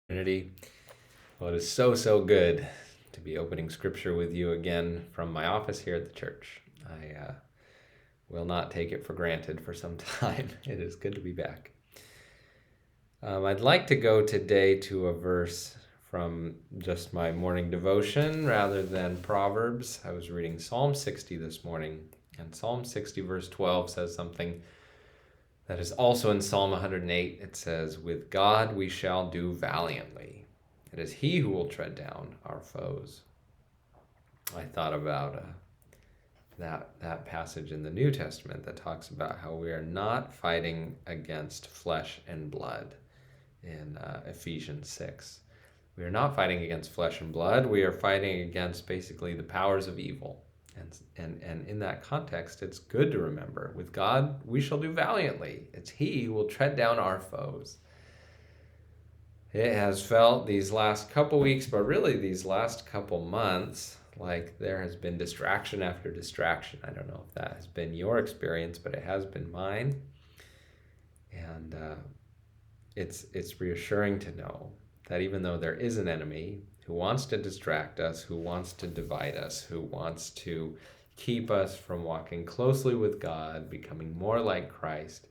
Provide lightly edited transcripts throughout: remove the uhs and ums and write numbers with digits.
Trinity. Well, it is so good to be opening scripture with you again from my office here at the church. I will not take it for granted for some time. It is good to be back. I'd like to go today to a verse from just my morning devotion rather than Proverbs. I was reading Psalm 60 this morning, and Psalm 60 verse 12 says something that is also in Psalm 108. It says, "With God we shall do valiantly. It is he who will tread down our foes." I thought about that passage in the New Testament that talks about how we are not fighting against flesh and blood in Ephesians 6. We are not fighting against flesh and blood. We are fighting against basically the powers of evil. And in that context, it's good to remember, with God, we shall do valiantly. It's he who will tread down our foes. It has felt these last couple weeks, but really these last couple months, like there has been distraction after distraction. I don't know if that has been your experience, but it has been mine. And it's reassuring to know that even though there is an enemy who wants to distract us, who wants to divide us, who wants to keep us from walking closely with God, becoming more like Christ,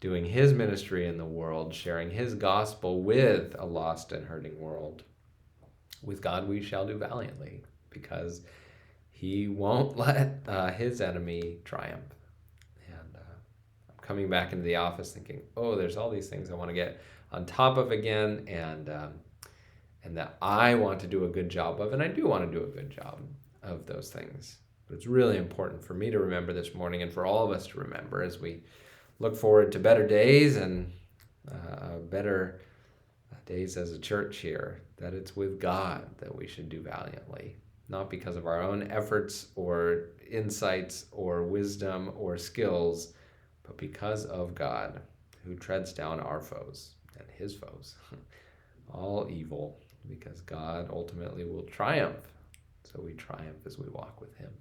doing his ministry in the world, sharing his gospel with a lost and hurting world, with God we shall do valiantly, because he won't let his enemy triumph. And I'm coming back into the office thinking, oh, there's all these things I want to get on top of again, and that I want to do a good job of, and I do want to do a good job of those things. But it's really important for me to remember this morning, and for all of us to remember as we look forward to better days and better days as a church here, that it's with God that we should do valiantly, not because of our own efforts or insights or wisdom or skills, but because of God who treads down our foes and his foes, all evil, because God ultimately will triumph. So we triumph as we walk with him.